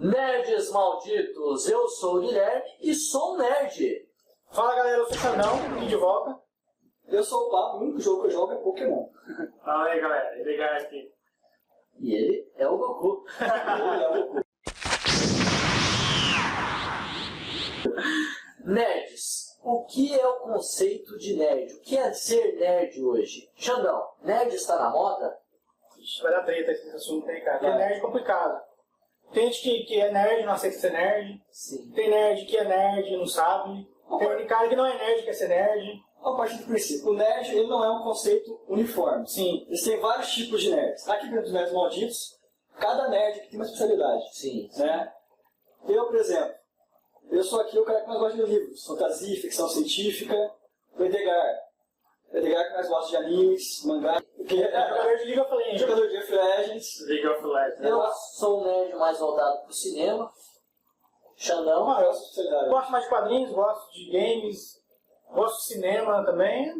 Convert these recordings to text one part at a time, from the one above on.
Nerds malditos, eu sou o Guilherme e sou um nerd. Fala galera, eu sou o Xandão, aqui de volta. Eu sou o Pablo, o único jogo que eu jogo é Pokémon. Fala aí galera, Edgar aqui. E ele é o Goku. Nerds, o que é o conceito de nerd? O que é ser nerd hoje? Xandão, nerd está na moda? Ixi, vai dar treta esse assunto aí, cara. Porque nerd é complicado. Tem gente que é nerd e não aceita ser nerd. Sim. Tem nerd que é nerd e não sabe. Tem cara que não é nerd e quer ser nerd. A partir do princípio, o nerd ele não é um conceito uniforme. Sim. Existem vários tipos de nerds. Aqui dentro dos nerds malditos, cada nerd tem uma especialidade. Sim. Né? Eu, por exemplo, eu sou aqui o cara que mais gosta de livros. Fantasia, ficção científica. O Edgar. O Edgar que mais gosta de animes, mangá. Jogador de League of Legends. Jogador de League of Legends. League of Legends. Eu sou um nerd mais voltado para o cinema. Xandão. Qual é a sua especialidade? Gosto mais de quadrinhos, gosto de games, gosto de cinema também.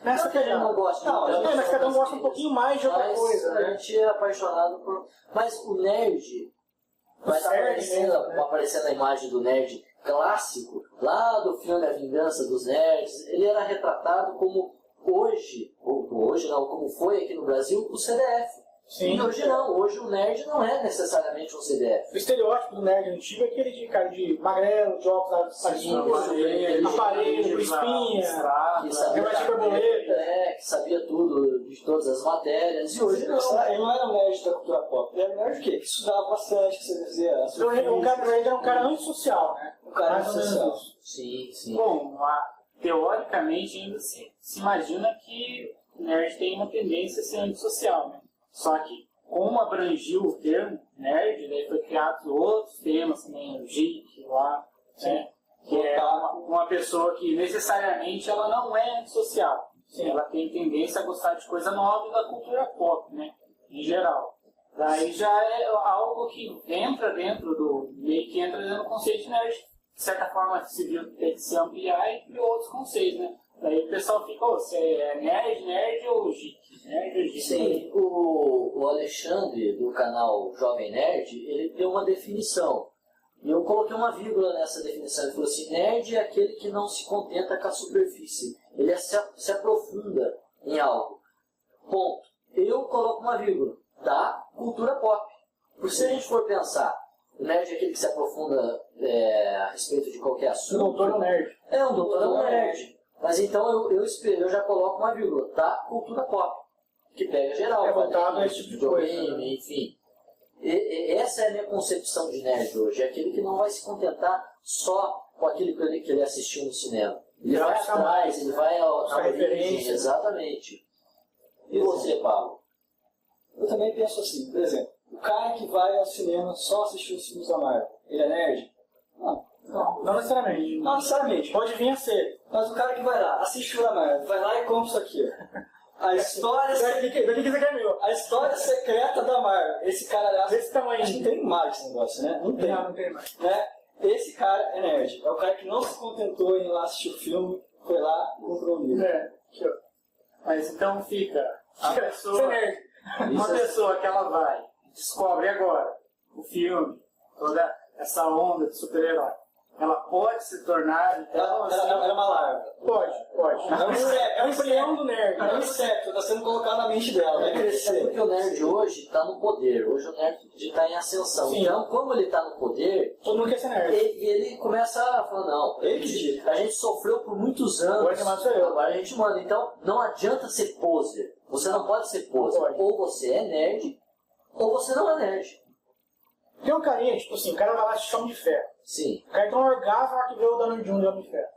Nessa Não que a gente não gosta de Não, mas cada um gosta um pouquinho mais de outra mas coisa, a né? gente é apaixonado por... Mas o nerd vai estar aparecendo a imagem do nerd clássico, lá do filme A Vingança dos Nerds. Ele era retratado como hoje não, como foi aqui no Brasil, o CDF. Sim. E hoje não, hoje o nerd não é necessariamente um CDF. O estereótipo do nerd antigo é aquele de cara de magrelo, de óculos aparelho, espinha, que sabia de borboleta. que sabia tudo de todas as matérias. E hoje não. Ele não era um nerd da cultura pop. Ele era um nerd o quê? Que estudava bastante, que você fazia... Então, o cara era um cara antissocial, né? Um cara antissocial. Sim, sim. Bom, teoricamente ainda se imagina que o nerd tem uma tendência a ser antissocial, né? Só que, como abrangiu o termo nerd, daí foi criado outros temas também, o geek lá, né? Que é uma pessoa que necessariamente ela não é antissocial. Sim. Ela tem tendência a gostar de coisa nova e da cultura pop, né? Em geral. Daí já é algo que entra dentro do... meio que entra dentro do conceito de nerd. De certa forma, se viu que tem que se ampliar e criou outros conceitos, né? Daí o pessoal fica, você é nerd ou geek? Nerd ou geek? Sim, o Alexandre, do canal Jovem Nerd, ele deu uma definição. E eu coloquei uma vírgula nessa definição. Ele falou assim, nerd é aquele que não se contenta com a superfície. Ele se aprofunda em algo. Ponto. Eu coloco uma vírgula. Da cultura pop. Porque se a gente for pensar, o nerd é aquele que se aprofunda a respeito de qualquer assunto. O doutor é um nerd. Um doutor é um nerd. Mas então eu já coloco uma vírgula. Da cultura pop. Que pega geral. É voltado a esse tipo de coisa. Né? Enfim. Essa é a minha concepção de nerd hoje. É aquele que não vai se contentar só com aquilo que ele assistiu no cinema. Ele vai atrás, ele vai à origem. Exatamente. E você, Paulo? Eu também penso assim, por exemplo, o cara que vai ao cinema só assistir os filmes da Marvel, ele é nerd? Não necessariamente. Não necessariamente. Pode vir a ser. Mas o cara que vai lá, assiste o filme da Marvel, vai lá e compra isso aqui, ó. A história A história secreta da Marvel. Esse cara, aliás, desse tamanho. acho que não tem mais esse negócio, né? Não tem. Não tem mais. Né? Esse cara é nerd. É o cara que não se contentou em ir lá assistir o filme, foi lá e comprou o livro. Mas então fica a pessoa, nerd. uma pessoa que ela vai, descobre agora o filme, toda essa onda de super-herói. Ela pode se tornar, então, Ela é uma larva. Pode. É um embrião do nerd. É um inseto, está sendo colocado na mente dela, vai crescer. Porque o nerd hoje está no poder. Hoje o nerd está em ascensão. Sim. Então, como ele está no poder, Todo mundo quer ser nerd. ele começa a falar, não, Ele que diz. a gente sofreu por muitos anos. Agora quem manda sou eu. Agora a gente manda. Então, não adianta ser poser. Você não pode ser poser. Pode. Ou você é nerd, ou você não é nerd. Tem um carinha, tipo assim, o cara vai lá assistir Homem de Ferro. Sim. O cara tem um orgasmo na hora que vê o Downey Jr. de Homem de Ferro.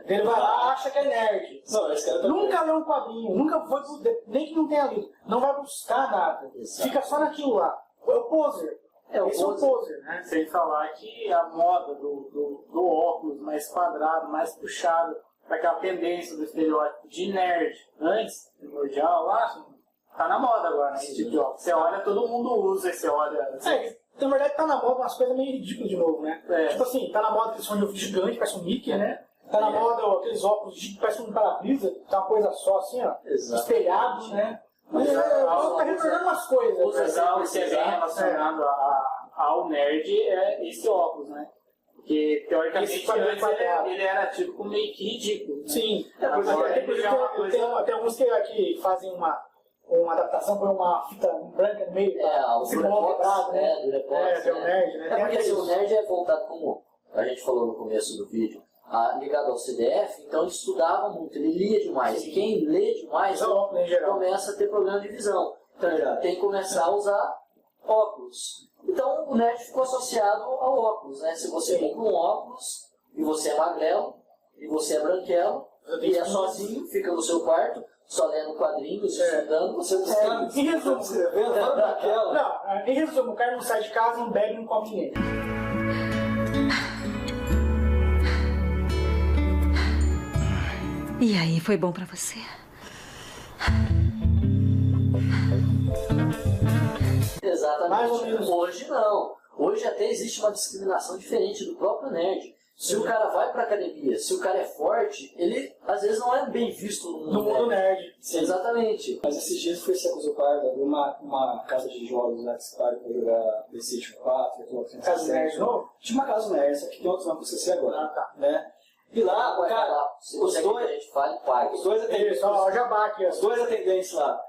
Ele vai lá, acha que é nerd. Não, esse cara Nunca leu um quadrinho, nunca foi, nem que não tenha lido. Não vai buscar nada. Exato. Fica só naquilo lá. É o poser. Esse é o poser, né? sem falar que a moda do óculos mais quadrado, mais puxado, para aquela tendência do estereótipo de nerd antes, primordial lá, tá na moda agora, né? Esse tipo de óculos. Você olha, todo mundo usa, você olha. Na verdade tá na moda umas coisas meio ridículas de novo, né? É. Tipo assim, tá na moda aqueles fones de ouvido gigante, parece um Mickey, né? Tá na moda aqueles óculos que parece um para-brisa, tá uma coisa só assim, ó. Exato. Espelhado, né? Mas tá retornando umas coisas. O legal que é bem relacionado a ao nerd é esse óculos, né? Porque, teoricamente, antes ele era tido como meio que ridículo. Né? Sim, tem alguns que fazem uma adaptação por uma fita branca no meio. O Durepox, né? Durepox, tem o nerd, né? Porque assim, o nerd é voltado, como a gente falou no começo do vídeo, ligado ao CDF, então ele estudava muito, ele lia demais. Sim. E quem lê demais começa a ter problema de visão. Então ele tem que começar a usar óculos. Então o nerd ficou associado ao óculos, né? Se você compra um óculos e você é magrelo e você é branquelo e é sozinho, fica no seu quarto, só lendo quadrinhos, estudando, você não sabe. Em resumo, o cara não sai de casa, não bebe, não come ninguém. E aí, foi bom pra você? Exatamente. Mais ou menos. Hoje não. Hoje até existe uma discriminação diferente do próprio nerd. Se o cara vai pra academia, se o cara é forte, ele às vezes não é bem visto no mundo nerd. Sim. Exatamente. Mas esses dias foi ser com o Pardo, abriu uma casa de jogos lá que se para pra jogar PlayStation 4, Casa de nerd novo? Tinha uma casa nerd, só que tem outros nomes que eu esqueci agora. Tá. Né? E lá, o cara, se você quer que a gente fale, pague. os dois atendentes, Ó, jabá aqui, os dois atendentes lá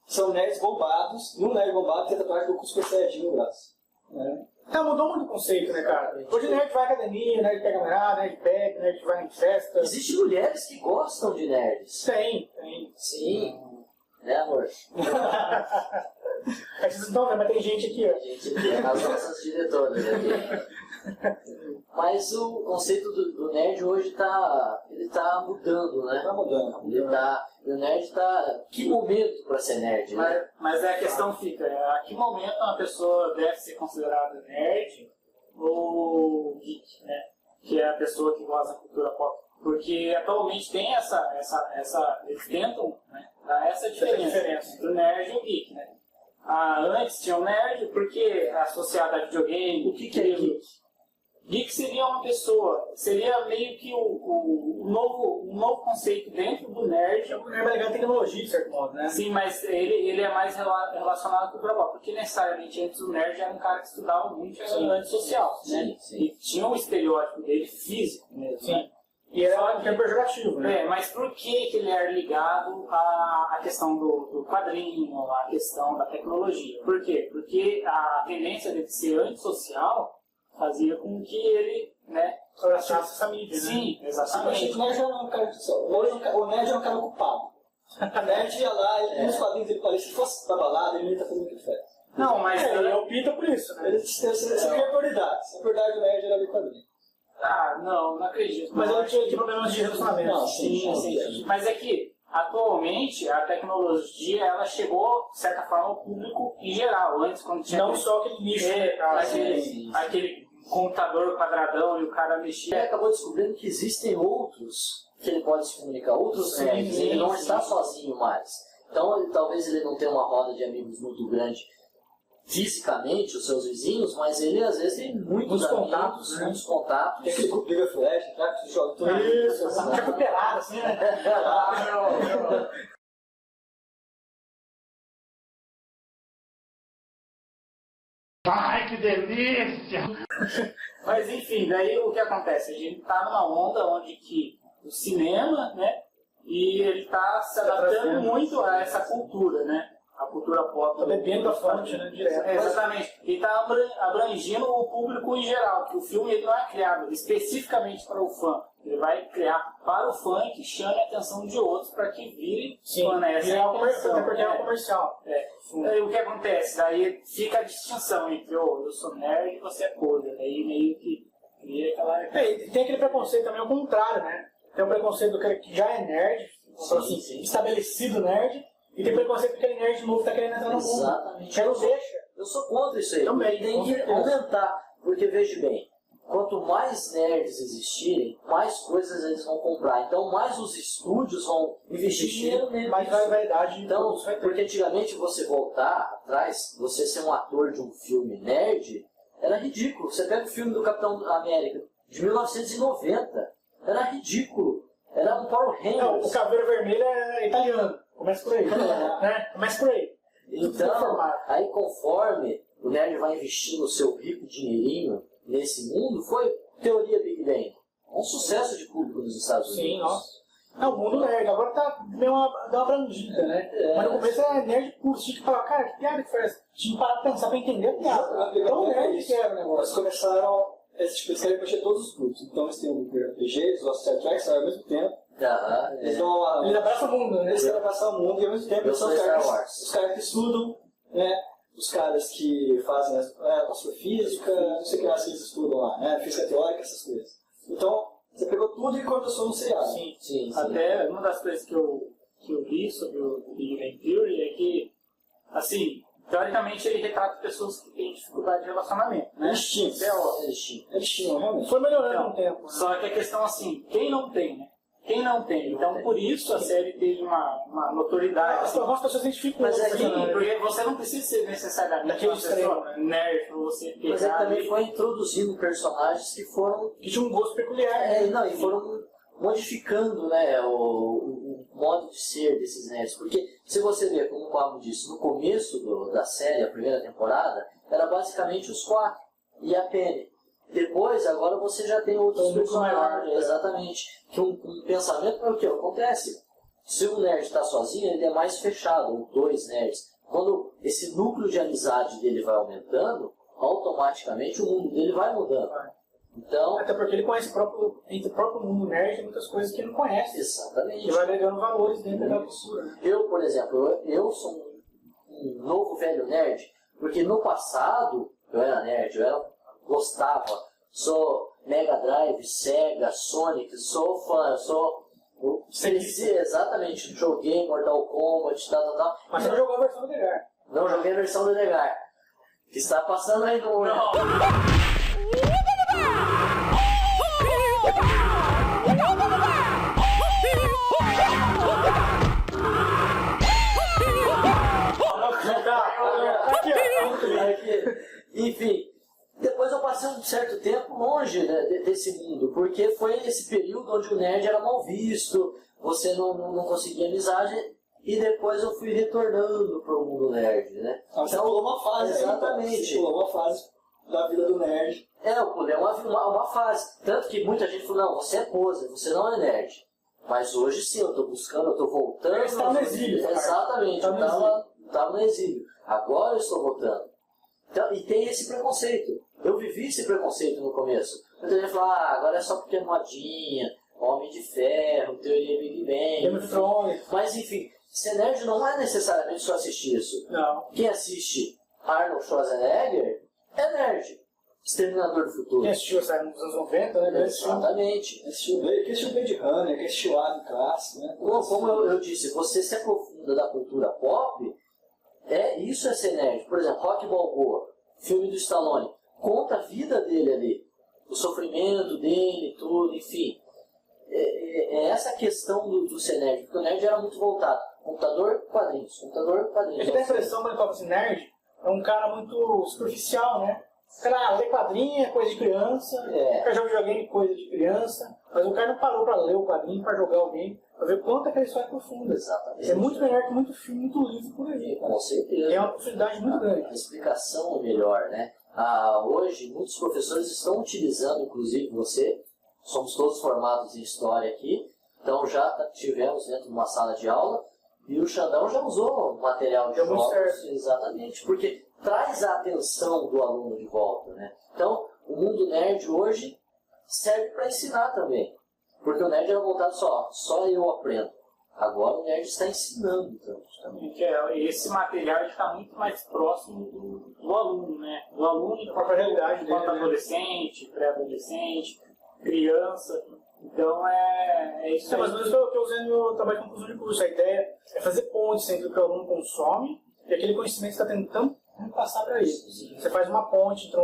são nerds bombados, e um nerd bombado tem tatuagem do Cusco Saiyajin no braço. Né? Mudou muito o conceito, né, cara? Hoje o nerd vai à academia, nerd pega namorada, nerd bebe, nerd vai em festa. Existem mulheres que gostam de nerds. Tem. Sim. Né, amor? Aí vocês não estão vendo, mas tem gente aqui, ó. A gente tem as nossas diretoras aqui. Mas o conceito do nerd hoje tá mudando, né? Tá mudando. O nerd tá... Que momento para ser nerd, né? Mas a questão fica, a que momento uma pessoa deve ser considerada nerd ou geek, né? Que é a pessoa que gosta da cultura pop. Porque atualmente tem eles tentam, né, dar essa diferença entre o nerd e o geek, né? Antes tinha o nerd porque associado a videogame. O que é geek? Geek seria uma pessoa, seria meio que um novo conceito dentro do nerd. O nerd vai ligar a tecnologia, de certo modo, né? Sim, mas ele é mais relacionado à cultura pop, porque necessariamente antes o nerd era um cara que estudava muito, era antissocial, né? Sim. E tinha um estereótipo dele físico mesmo, Sim. né? E era pejorativo, né? Mas por que ele era ligado à questão do quadrinho, à questão da tecnologia? Por quê? Porque a tendência dele ser antissocial fazia com que ele, né, abraçasse essa mídia, né? Sim, Eu exatamente. achei que o nerd era um cara de sol. O nerd é um cara ocupado. O nerd ia lá, ele nos quadrinhos ele parecia, se fosse pra balada, ele não ia estar fazendo o que ele faz. Não, mas... Ele opta por isso, né? Ele tinha prioridades. A prioridade do nerd era ver quadrinho. não acredito. Mas ele tinha problemas de relacionamento. Não, Sim. Mas é que, atualmente, a tecnologia, ela chegou, de certa forma, ao público em geral. Antes, quando tinha... Não só aquele nicho, né? Aquele computador quadradão e o cara Ele mexia. acabou descobrindo que existem outros que ele pode se comunicar, outros nerds. Ele não está sozinho mais. Então, talvez ele não tenha uma roda de amigos muito grande fisicamente, os seus vizinhos, mas ele às vezes tem muitos contatos, né? muitos contatos. Tem aquele grupo Liga Flash, tá? Que joga tudo. Isso, tipo pelado, assim, né? Ai, que delícia! Mas enfim, daí o que acontece? A gente está numa onda onde que o cinema, né, e ele está se adaptando muito a essa cultura, né? A cultura pop. Tá bebendo a fonte, né? Direto. Exatamente. E está abrangindo o público em geral, que o filme ele não é criado especificamente para o fã. Ele vai criar para o fã que chame a atenção de outros para que vire fã, né? Essa é a intenção. Até porque é um comercial. Aí o que acontece? Daí fica a distinção entre eu sou nerd e você é poser. Aí meio que cria aquela... Tem aquele preconceito também ao contrário, né? Tem o preconceito do cara que já é nerd, Sim. estabelecido nerd, e tem preconceito porque aquele nerd novo tá querendo entrar no mundo. Exatamente. Já não deixa. Eu sou contra isso aí. Também, Tem com que certeza. aumentar. Porque, veja bem, quanto mais nerds existirem, mais coisas eles vão comprar. Então, mais os estúdios vão investir dinheiro neles. Mais variedade. Então, porque antigamente você voltar atrás, você ser um ator de um filme nerd, era ridículo. Você pega o filme do Capitão América, de 1990, era ridículo. Era um Power Rangers. O Caveira Vermelha é italiano. Começa por aí. Né? Começa por aí. Então, aí conforme o nerd vai investir no seu rico dinheirinho nesse mundo, foi teoria Big Bang. Um sucesso de público nos Estados Unidos. Sim, nossa. Não, o mundo nerd, agora tá meio dá uma abrangida, né? Mas no começo era nerd puro, tinha que falar, cara, que piada que foi essa? Tinha que parar pra pensar pra entender a piada. Então nerd que era o negócio. Eles começaram, eles querem mexer todos os grupos. Então eles têm o RPG, eles gostam de Star Trek, ao mesmo tempo. Eles dão uma... Eles abraçam o mundo, né? Eles querem abraçar o mundo e ao mesmo tempo eles são os caras que estudam, né? Os caras que fazem astrofísica, não sei o que mais que eles estudam lá, né? Física teórica, essas coisas. Então, você pegou tudo e começou no seriado. Sim. Até uma das coisas que eu li sobre o Big Bang Theory é que, assim, teoricamente ele retrata pessoas que têm dificuldade de relacionamento, né? Eles tinham, realmente. Foi melhorando com o tempo. Só que a questão, assim, quem não tem, né? Quem não tem. Então, por isso a série teve uma notoriedade. Assim, algumas pessoas se identificam. Mas é porque você não precisa ser necessariamente uma pessoa nerd para você pegar. Mas ele também foi introduzindo personagens que foram... que tinham um gosto peculiar. E foram modificando, né, o modo de ser desses nerds. Porque, se você ver, como o Pablo disse, no começo da série, a primeira temporada, era basicamente os 4 e a Penny. Depois, agora você já tem outros personagens, exatamente. Que um pensamento é o que acontece. Se o nerd está sozinho, ele é mais fechado, ou 2 nerds. Quando esse núcleo de amizade dele vai aumentando, automaticamente o mundo dele vai mudando. Então, até porque ele conhece entre o próprio mundo nerd muitas coisas que ele não conhece. Exatamente. Que vai agregando valores dentro da cultura. Eu, por exemplo, eu sou um novo velho nerd, porque no passado eu era nerd, gostava, sou Mega Drive, Sega, Sonic, sou fã, exatamente, joguei Mortal Kombat, tal. Mas você não jogou a versão do Edgar. Não joguei a versão do Edgar, que está passando aí no... Enfim, depois eu passei um certo tempo longe, né, desse mundo, porque foi esse período onde o nerd era mal visto, você não conseguia amizade, e depois eu fui retornando para o mundo nerd, né? Então, você pulou uma fase. Exatamente. Você pulou uma fase da vida do nerd. Eu pulei uma fase. Tanto que muita gente falou, não, você é poser, você não é nerd. Mas hoje sim, eu estou buscando, eu estou voltando. Você está no exílio. Exatamente, eu estava no exílio. Agora eu estou voltando. Então, e tem esse preconceito. Eu vivi esse preconceito no começo. Muita gente fala, agora é só porque é modinha, Homem de Ferro, Teoria Big Bang. Game of Thrones. Mas enfim, ser nerd não é necessariamente só assistir isso. Não. Quem assiste Arnold Schwarzenegger é nerd. Exterminador do Futuro. Quem assistiu essa nos anos 90, né? Exatamente. Quem assistiu Blade Runner, quem assistiu Alien clássico, né? Como eu disse, você se aprofunda da cultura pop, isso é ser nerd. Por exemplo, Rocky Balboa, filme do Stallone, conta a vida dele ali, o sofrimento dele, tudo, enfim. É essa questão do ser nerd, porque o nerd era muito voltado. Computador, quadrinhos. A gente tem a impressão, quando fala assim, nerd, é um cara muito superficial, né? O cara lê quadrinho, é coisa de criança, o cara joga videogame, coisa de criança, mas o cara não parou pra ler o quadrinho, pra jogar o game, pra ver quanto aquela história é profunda. Exatamente. É muito melhor que muito filme, muito livro por aí. Com certeza. É uma possibilidade muito grande. A explicação é melhor, né? Hoje, muitos professores estão utilizando, inclusive você, somos todos formados em História aqui, então já tivemos dentro de uma sala de aula, e o Xandão já usou material de jogos, exatamente, porque traz a atenção do aluno de volta, né? Então, o mundo nerd hoje serve para ensinar também, porque o nerd era voltado só eu aprendo. Agora o nerd está ensinando, então. Justamente, esse material está muito mais próximo do aluno, né? Do aluno da própria realidade dele, enquanto adolescente, pré-adolescente, criança. Então é isso. Mas eu estou usando no trabalho de conclusão de curso. A ideia é fazer pontes entre o que o aluno consome e aquele conhecimento que está tentando passar para ele. Você faz uma ponte entre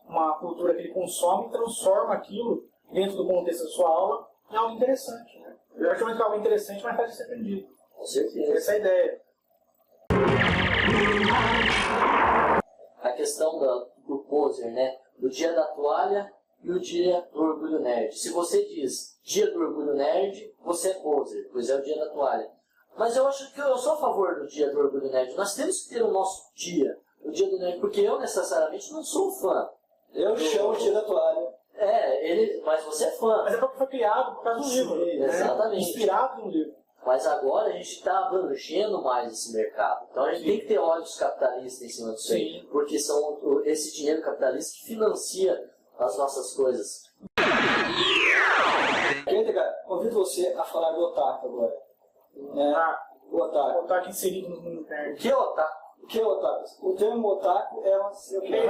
uma cultura que ele consome e transforma aquilo dentro do contexto da sua aula em algo interessante. Né? Eu acho que é algo interessante, mas faz ser aprendido. Com certeza. Essa é a ideia. A questão do poser, né? Do dia da toalha e o dia do orgulho nerd. Se você diz dia do orgulho nerd, você é poser, pois é o dia da toalha. Mas eu acho que eu sou a favor do dia do orgulho nerd. Nós temos que ter o nosso dia o Dia do Nerd, porque eu necessariamente não sou fã. Eu chamo de Dia da Toalha. Mas você é fã. Mas é porque foi criado por causa do livro. Né? Exatamente. Inspirado no livro. Mas agora a gente está abrangendo mais esse mercado. Então a gente tem que ter olhos capitalistas em cima disso aí. Porque são esse dinheiro capitalista que financia as nossas coisas. Convido você a falar do otaku agora. O otaku. O otaku inserido no mundo interno. O que é otaku? O que é otaku? O termo otaku é uma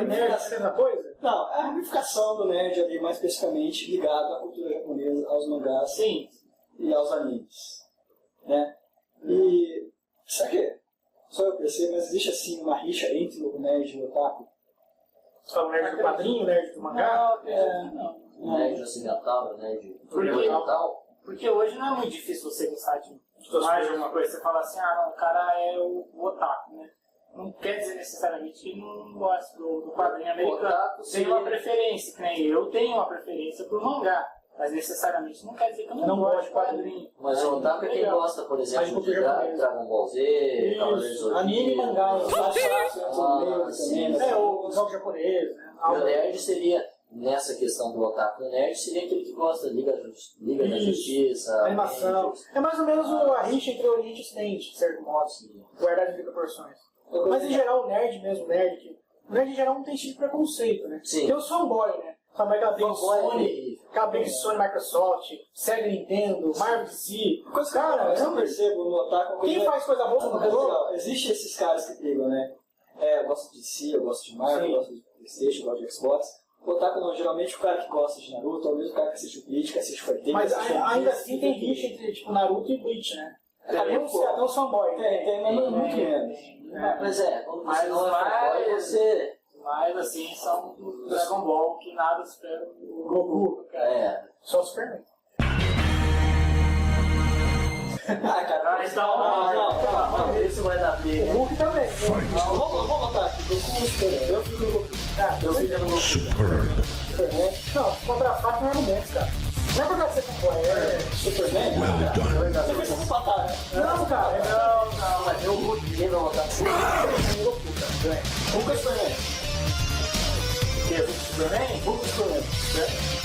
mesma coisa? Não, é a ramificação do nerd ali, mais especificamente ligado à cultura japonesa, aos mangás e aos animes. Né? E será que só eu percebo, mas existe assim uma rixa entre o nerd e o otaku? Só o nerd do quadrinho, o nerd do mangá? Não. O nerd ocidental, o nerd Porque- oriental. Porque hoje não é muito difícil você gostar de mais de uma coisa. Você fala assim, não, o cara é o otaku, né? Não quer dizer necessariamente que ele não gosta do quadrinho americano. Otaku Tem uma preferência, que nem eu tenho uma preferência por mangá. Mas necessariamente não quer dizer que eu não gosto de quadrinho. Mas o otaku é quem Legal. gosta, por exemplo, Mas de Dragon Ball Z, Cavaleiros do Isso, anime e mangá. Os Os jogos japoneses, né? E o nerd seria, nessa questão do otaku, o nerd seria aquele que gosta da Liga da Isso. Justiça, Animação. É mais ou menos a rixa entre Oriente e Ocidente, de certo modo. Guardado de proporções. Mas em geral, o nerd mesmo, o nerd em geral não tem tipo de preconceito, né? Sim. Tem os fanboy, né? Fanboy aquela briga de Sony, aquela briga de Sony, Microsoft, Sega, Nintendo, Marvel DC. Cara, eu não percebo no otaku. Quem faz coisa boa Uma no coisa jogo? legal. Existem esses caras que brigam, né? Eu gosto de DC, eu gosto de Marvel, Sim. eu gosto de PlayStation, eu gosto de Xbox. O otaku não, geralmente o cara que gosta de Naruto é o mesmo cara que assiste o Bleach, que assiste o Fighting. Mas ainda assim tem rixa entre tipo, Naruto e Bleach, né? Até os fanboy. Tem, mas não muito menos. Mas quando você Mas não é fanboy, você... Mas assim, são do Dragon Ball que nada espera o Goku. Só o Superman. Cara, Não, isso vai dar briga. O Hulk também. vamos botar aqui. Goku Superman. Eu fico no Goku. Eu fico no Goku. Superman. Não, contra a faca não é argumento, cara. Não é por causa que você fanboy, Superman? Você fez essa patada, né? Não, cara. Não, mas eu vou ninguém vai votar por Hulk ou Superman? Superman? Hulk Superman.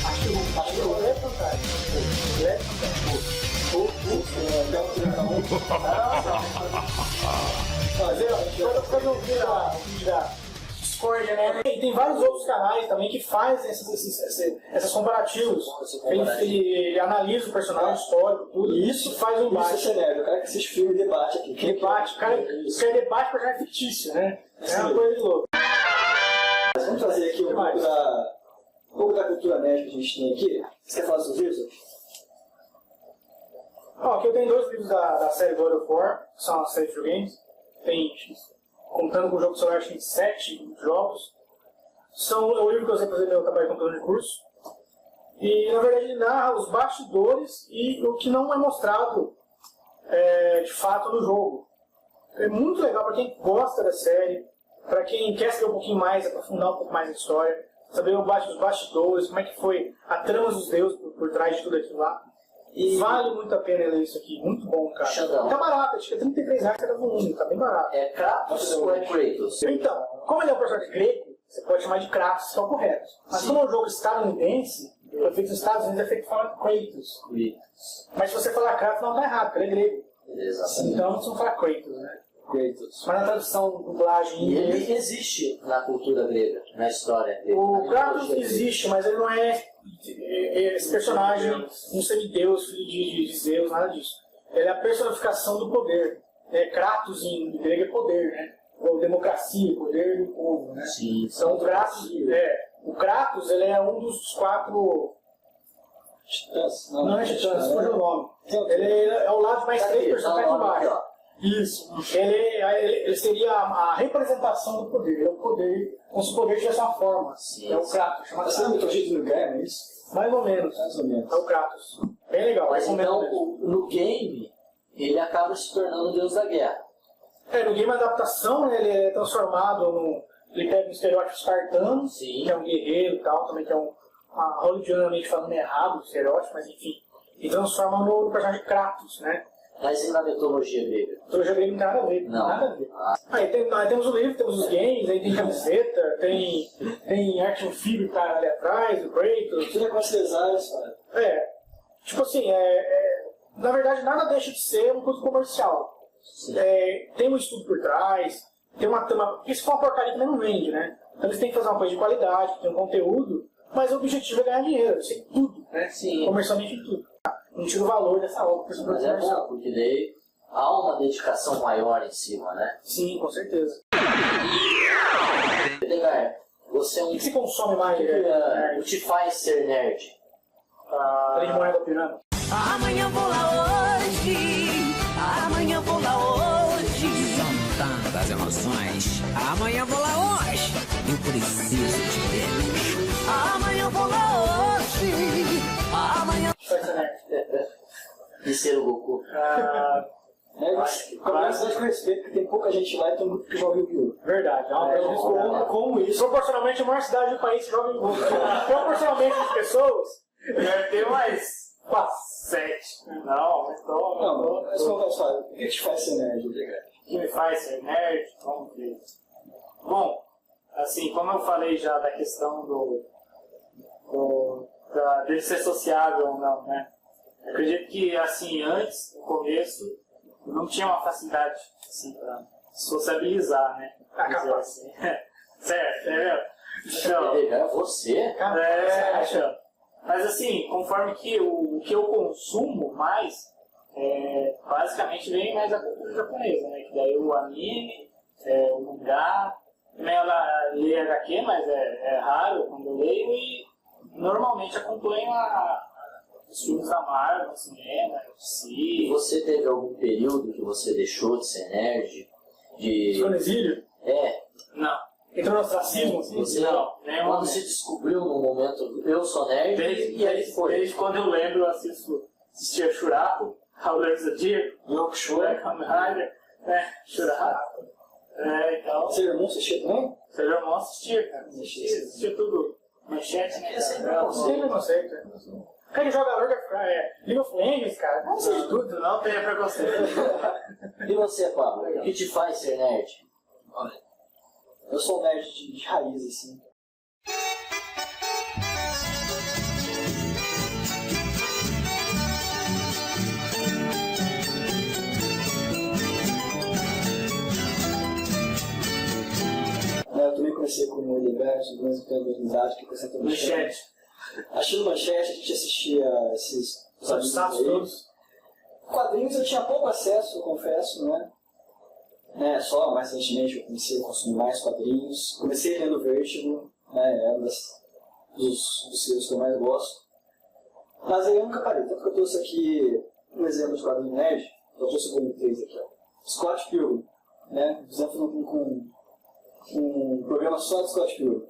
Acho que o Hulk é fantástico. Ele é fantástico. Quando eu vi a vídeo da Discord, né? E tem vários outros canais também que fazem esses comparativos. Ele analisa o personagem histórico, tudo. E isso faz um Isso é debate. cenário. O cara que assiste filme debate aqui. Debate, o cara debate personagem fictício, né? É uma coisa de louco. Vamos trazer aqui um pouco da cultura nerd que a gente tem aqui. Você quer falar dos livros? Aqui eu tenho 2 livros da série God of War, que são a série de videogames. Tem, contando com o jogo celular, tem 7 jogos. É o livro que eu usei para fazer meu trabalho de computador de curso. E, na verdade, ele narra os bastidores e o que não é mostrado de fato no jogo. É muito legal para quem gosta da série, para quem quer saber um pouquinho mais, aprofundar um pouco mais a história, saber os bastidores, como é que foi a trama dos deuses por trás de tudo aquilo lá. E vale muito a pena ler isso aqui, muito bom, cara. Xandão. Tá barato, acho que é R$33 cada volume, tá bem barato. É Kratos ou é Kratos? Então, como ele é um personagem grego, você pode chamar de Kratos, que é o correto. Mas como é um jogo estadunidense, foi feito nos Estados Unidos, é feito falando Kratos. Mas se você falar Kratos, não tá errado, porque ele é grego. Exatamente. Então você não fala Kratos, né? Kratos. Mas na tradução, dublagem E em inglês, ele existe na cultura grega, na história grega. o na Kratos mitologia existe, mas ele não é esse personagem, um semideus, filho de Zeus, nada disso. Ele é a personificação do poder. Kratos em grego é poder, né? Ou democracia, poder do povo, né? Sim. Então o Kratos ele é um dos 4 Titãs? não é titãs, fugiu o nome. Ele é ao lado de mais 3 personagens de baixo. Isso. Ele seria a representação do poder. Ele é o poder, como se o poder tivesse uma forma. Sim, É o Kratos. Chama Você é a mitologia do Gaia, não é isso? mais ou menos. Mais ou menos. É o Kratos. Bem legal. Mas recomendo então, mesmo. no game, ele acaba se tornando o deus da guerra. No game a adaptação, né, ele é transformado ele pega um estereótipo espartano, Sim. que é um guerreiro e tal, também que é hollywoodianamente falando errado o estereótipo, mas enfim. E transforma no personagem Kratos, né? Mas e na mitologia grega? Mitologia grega não tem nada a ver. Não. Nada a ver. Aí temos o livro, temos os games, aí tem camiseta, tem action figure pra ali atrás, o Kratos. Tudo é com acessórios, cara. Tipo assim, na verdade nada deixa de ser uma coisa comercial. Tem um estudo por trás, tem uma porque se for uma porcaria também não vende, né? Então eles têm que fazer uma coisa de qualidade, tem um conteúdo, mas o objetivo é ganhar dinheiro, assim, tudo, né? Sim. Comercialmente tudo. Não tira o valor dessa obra para Mas é bom, porque daí há uma dedicação maior em cima, né? Sim, com certeza. Edgar, você é O um... que se consome mais? O que te faz ser nerd? Além de moeda pirâmide. Amanhã vou lá hoje, amanhã vou lá hoje. São tantas emoções. Amanhã vou lá hoje, eu preciso de Deus. Amanhã vou lá hoje, amanhã. E ser o Goku? Curiosidade com respeito, porque tem pouca gente lá e tem um grupo que joga Yu-Gi-Oh! Verdade, é uma coisa Como isso? proporcionalmente a maior cidade do país joga em Google. Proporcionalmente as pessoas, Deve ter mais 7. Não, então. Não, mas como eu falo, o que te faz ser nerd, Edgar? O que me faz ser nerd? Vamos ver. Bom, assim, como eu falei já da questão dele ser sociável ou não, né? Eu acredito que, assim, antes, no começo, eu não tinha uma facilidade, assim, para sociabilizar, né? Acabou. Assim. Certo, entendeu? Então, Edgar, você? então. Mas, assim, conforme o que eu consumo mais, basicamente vem mais da cultura japonesa, né? Que daí o anime, o mangá, também ela lê HQ, mas é raro quando eu leio, e normalmente acompanho os filmes da Marvel, no cinema, E você teve algum período que você deixou de ser nerd? Ficou no exílio? Não. Entrou no ostracismo, assim? Você, Não, nenhum quando momento. se descobriu no momento, eu sou nerd, e aí foi. Desde quando eu lembro, eu assistia Shurato, Cavaleiros do Zodíaco, Yokshua. Kamen Rider, Shurato. Então, Sailor Moon, você assistia também? Sailor Moon assistia, cara. Assistia tudo. Manchete, né? Não tem preconceito. O cara que joga League of Legends, cara, não sei de tudo. Não tenha preconceito. E você, Pablo, o que te faz ser nerd? Olha, eu sou nerd de raiz, assim. Eu também comecei com o Edgar, mais um tempo de amizade, que você também Manchete. Assistindo Manchete, a gente assistia esses Sabe todos. Quadrinhos eu tinha pouco acesso, eu confesso, né? Só mais recentemente eu comecei a consumir mais quadrinhos. Comecei lendo Vertigo, né? É um dos seus que eu mais gosto. Mas aí eu nunca parei, tanto que eu trouxe aqui um exemplo de quadrinho nerd, eu trouxe o volume 3 aqui, ó. Scott Pilgrim, né? Fizemos com um programa só de Scott Pilgrim.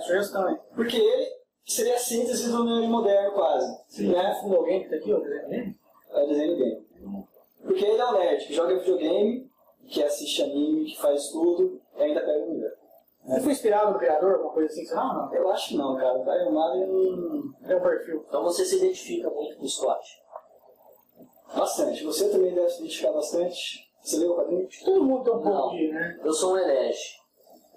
Sugestão, Porque ele seria a síntese do nerd moderno quase. Sim, né? Fundou alguém que tá aqui, ó, desenho dele? É o desenho game. Porque ele é um nerd que joga videogame, que assiste anime, que faz tudo e ainda pega o melhor. Você foi inspirado no criador, alguma coisa assim? Não. Eu acho que não, cara. O Brian Malley É um perfil. Então você se identifica muito com o Scott. bastante. Você também deve se identificar bastante. Você leu o quadrinho? Todo mundo tem um pouco Não, de, né? eu sou um herege.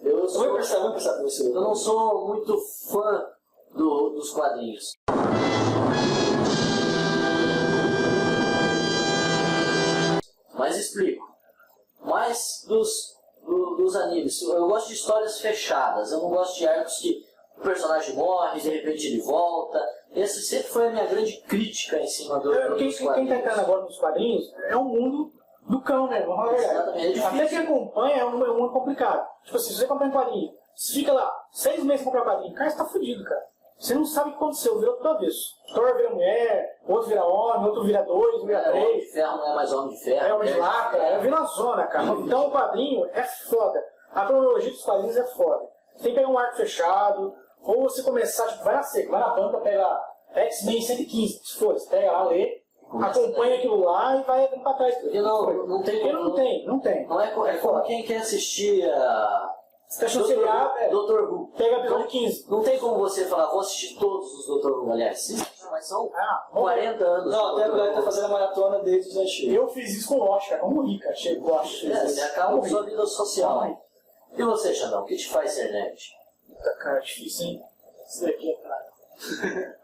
Eu Vamos pensar pra você. Eu não sou muito fã dos quadrinhos. Mas explico. Mais dos animes. Eu gosto de histórias fechadas. Eu não gosto de arcos que o personagem morre, de repente ele volta. Essa sempre foi a minha grande crítica em cima dos Quem tá quadrinhos. entrando agora nos quadrinhos é um mundo do cão mesmo, vamos falar a verdade. Exatamente, é difícil. Até quem acompanha é um mundo complicado. Tipo assim, se você acompanha um quadrinho, você fica lá 6 meses pra comprar um quadrinho, cara, você tá fudido, cara. Você não sabe o que aconteceu, virou tudo avesso. Thor vira mulher, outro vira homem, outro vira 2, vira Homem 3. de Ferro não é mais Homem de Ferro. É homem de lata, vira uma zona, cara. Então o quadrinho é foda. A cronologia dos quadrinhos é foda. Você tem que pegar um arco fechado, ou você começar, tipo, vai na seca, vai na banca, pega X-Men 115, se for, você pega lá, lê, acompanha aquilo lá e vai pra trás. Porque não tem Porque como. não tem. Não é como quem quer assistir a. Você tá seriado, Dr. Who. pega o episódio 15. Não tem como você falar, vou assistir todos os Dr. Who, aliás. acha, mas são bom. 40 anos. Não, até agora ele tá fazendo a maratona desde os antigos. Eu fiz isso com o Lost, cara, como rica. Achei Lost. Você acaba com sua vida social. E você, Xandão, o que te faz ser nerd? Puta, cara, difícil, hein? Isso daqui é claro.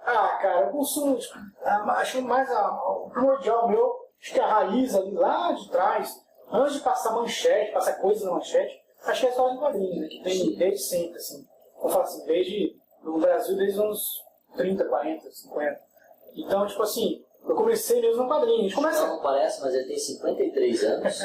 Cara, eu consumo, tipo, acho mais o primordial meu, acho que a raiz ali lá de trás, antes de passar manchete, passar coisas na manchete, acho que é a história de quadrinhos, né, que tem desde sempre, assim. Eu falo assim, no Brasil desde os anos 30, 40, 50. Então, tipo assim, eu comecei mesmo no quadrinho. A gente começa... Não parece, mas ele tem 53 anos.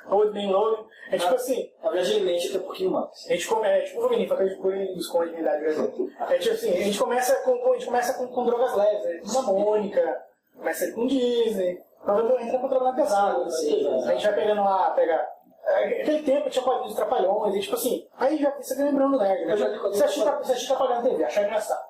Ou bem logo. É tipo assim... Na verdade, ele mente até um pouquinho mais. A gente começa... tipo o Wolverine, faca de cura e esconde a idade. É tipo assim, a gente começa com drogas leves, né? Com a Mônica, começa com Disney, então entra com droga pesada. Sim, a gente vai pegando lá, aquele tempo tinha quadrinhos de Trapalhões, e tipo assim, aí já você vai lembrando nerd, né? Você assiste Trapalhões na TV, achar engraçado.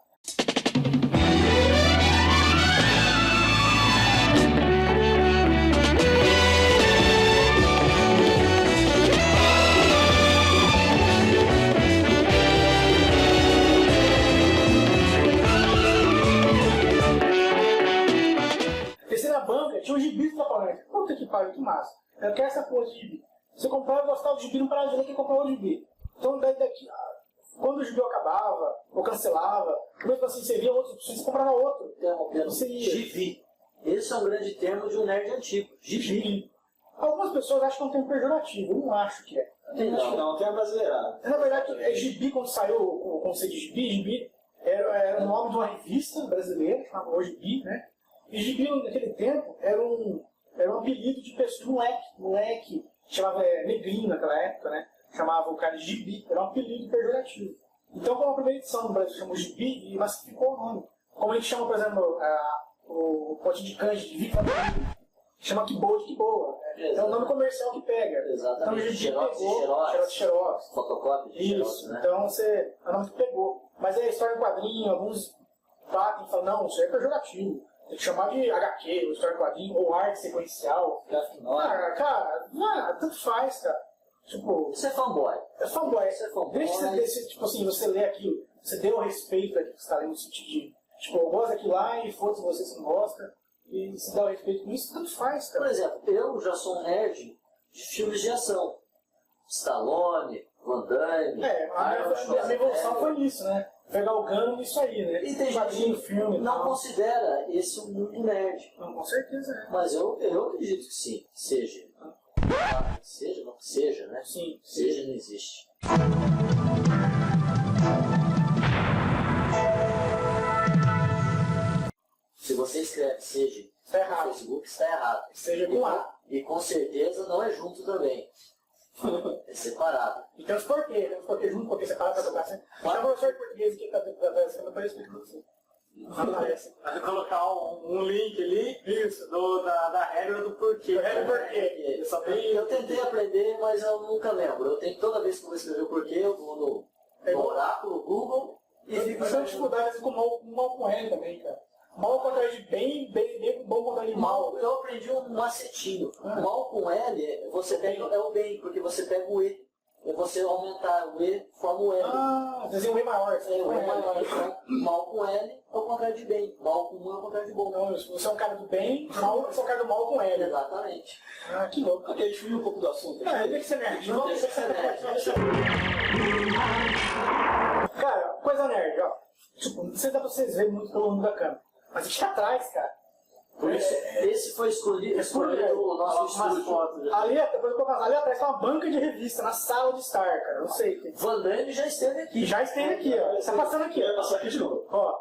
Descer na banca, tinha um gibi do Trapalhões. Puta que pariu, que massa. Eu quero essa porra de gibi. Você comprava, gostava do gibi, não parava de ler quem comprava o gibi. Então, daqui, quando o gibi acabava, ou cancelava, mesmo assim, você via outras opções, você comprava outro. Você ia. Gibi. Esse é um grande termo de um nerd antigo. Gibi. Algumas pessoas acham que é um termo pejorativo, eu não acho que é. Acho que não, tem a brasileirada. Na verdade, gibi, quando saiu o conceito de gibi era o nome de uma revista brasileira, chamada Gibi, né? E gibi, naquele tempo, era um apelido de pessoa, moleque, chamava negrinho naquela época, né? Chamava o cara de gibi, era um apelido pejorativo. Então, como a primeira edição no Brasil chamou gibi, e massificou o nome. Como a gente chama, por exemplo, o pote de canja de Viva, chama que boa de que boa. É o nome comercial que pega. Exatamente. Então, gibi pegou, xerox. Fotocópia de xerox, Isso, né? então é o nome que pegou. Mas é história em quadrinho, alguns batem e falam, não, isso aí é pejorativo. Tem que chamar de HQ, ou história em quadrinho, ou arte sequencial. Cara, tanto faz, cara. Tipo... Isso é fanboy. É fanboy. Isso é fanboy. Deixa tipo assim, você lê aquilo, você deu respeito daquilo que você está lendo no sentido de, tipo, eu gosto daquilo lá e foda-se você se não gosta, e você dá o respeito com isso, tanto faz, cara. Por exemplo, eu já sou um nerd de filmes de ação. Stallone, Van Damme, A minha evolução foi nisso, né? Pegar o Gano nisso aí, né? E tem quadrinho, gente filme, que não tal. considera esse um mundo nerd. Não, com certeza é. Mas eu acredito que sim, que seja. Ah, que seja, não que seja, né? Sim. Seja não existe. Se você escreve seja Tá no errado. Facebook, está errado. Seja com A. E com certeza não é junto também. É separado. E tem os porquês, né? Os porquês junto, porque separado pra tocar assim. Chama o professor de português aqui que tá sendo para explicar pra você. Vai colocar um link ali da regra do porquê. Regra do porquê. Eu tentei aprender, mas eu nunca lembro. Eu tenho toda vez que eu vou escrever o porquê, eu vou no oráculo, Google, e fico... Isso é uma dificuldade com mal com L também, cara. Mal contra de bem, bom contra de mal. Eu aprendi um macetinho. Mal com L, você pega, é o bem, porque você pega o E. E você aumentar o E, forma o L. Desenha um E maior. É o E maior. Então, mal com L é o contrário de bem. Mal com 1 é o contrário de bom. Não, se você é um cara do bem, você é um cara do mal com L. Exatamente. Que louco. Ok, deixa eu ir um pouco do assunto. Tem que ser nerd. Não deixa de ser nerd. Cara, coisa nerd, ó. Tipo, não sei se dá pra vocês verem muito pelo ângulo da câmera. Mas aqui atrás, cara. Por isso, esse foi escolhido o nosso estúdio. Ali atrás tá uma banca de revista na sala de estar, cara. Não sei. Van Damme já esteve aqui. E já esteve aqui, ó. Tá passando aqui, Vai ó. passar aqui de novo. Ó.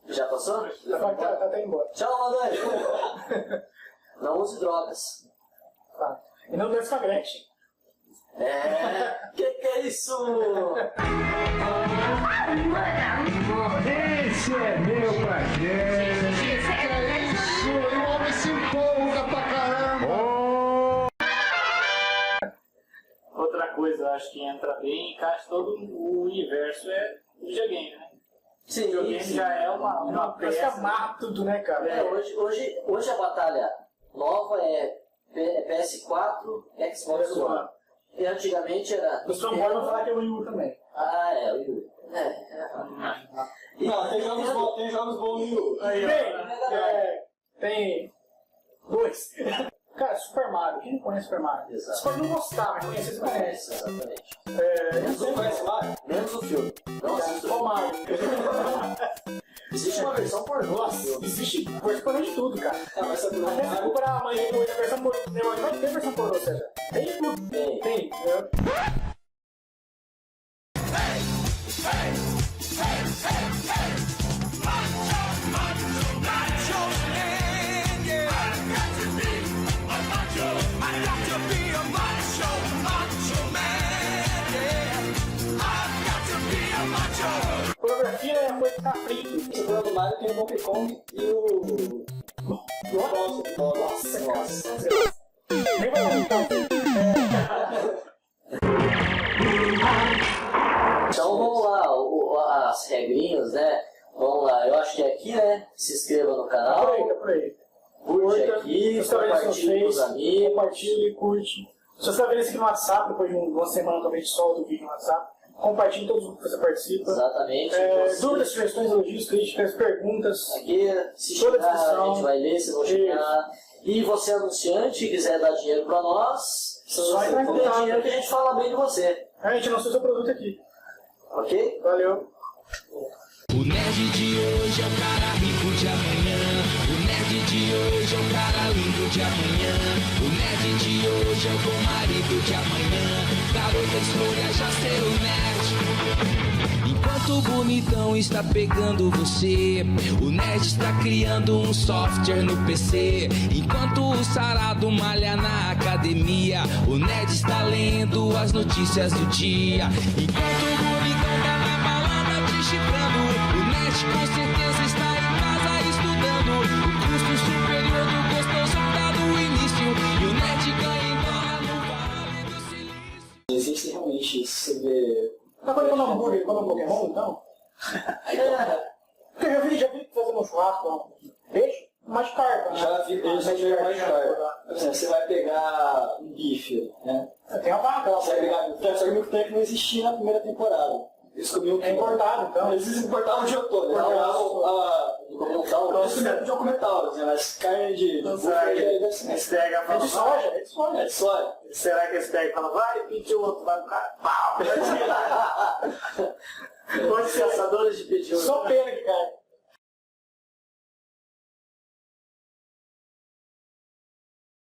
Já passou? Tá até embora. Tchau, Van Damme. Não use drogas. Tá. E não deve ficar grande. Que é isso? Esse é meu prazer. O homem se empolga pra caramba. Outra coisa, eu acho que entra bem, encaixa todo o universo é videogame, né? Sim, Videogame já é uma Parece que peça. amarra tudo, né, cara? Hoje a batalha nova é PS4, Xbox One. E antigamente era... Os fanboys vão falar que é o Wii U também. Ah, é, o Wii U. Não, tem jogos bons no Wii U. Tem 2. Cara, Super Mario. Quem não conhece Super Mario? Exato. Você pode não gostar, mas conhecer você conhece. Exatamente. Você conhece Mario? Menos o filme. Não assista Qual Mario? Existe uma versão pornô. Existe versão de tudo, cara. Ah, mas sabe Até se Mario? procurar amanhã depois a versão pornô, vai ter versão pornô, César. Tem de tudo. Tem. Coreografia é coisa que tá frito. Você falou do Mario, tem o Donkey Kong e o... Nossa, cara. Nem vai aumentar. Então vamos lá, as regrinhas, né? Vamos lá, eu acho que é aqui, né? Se inscreva no canal, Tá por aí. curte aqui, compartilhe com os amigos. Compartilhe, curte. Se você está vendo isso aqui no WhatsApp, depois de uma semana também a gente solta o vídeo no WhatsApp, compartilhe todos os que você participa. Exatamente. Dúvidas, sugestões, elogios, críticas, perguntas. Aqui, se chegar, a gente vai ler, se não chegar. E você, anunciante, quiser dar dinheiro para nós, Só entrar em tem contato. dinheiro que a gente fala bem de você. A gente lançou seu produto aqui. Ok? Valeu. O nerd de hoje é o cara rico de amanhã. O nerd de hoje é o cara lindo de amanhã. O nerd de hoje é o bom marido de amanhã. Garota, escolha já ser o nerd. Enquanto o bonitão está pegando você, o nerd está criando um software no PC. Enquanto o sarado malha na academia, o nerd está lendo as notícias do dia. Enquanto o bonitão tá na balada digitando, o nerd com certeza está em casa estudando. O curso superior do gostoso dá no início, e o nerd ganha em dólar no Vale do Silício. Existe realmente, você vê... Tá colocando hambúrguer quando Pokémon, então? Eu já vi fazendo um churrasco, peixe, mais carpa, né? Já vi, eles já viram mais caro. Por exemplo, você vai pegar um bife, né? Tem uma vaca lá. Você vai pegar... Só que Milk Tank não existia na primeira temporada. Eles comiam... É importado, então. Eles importavam o dia todo. Eles Documental. Eles comiam documental, mas carne de... Esse pega É de soja, é de soja. É de soja. Será que esse pega e fala, vai pedir o outro, vai o cara, pau! Quantos caçadores de pediu? Só pena que cai.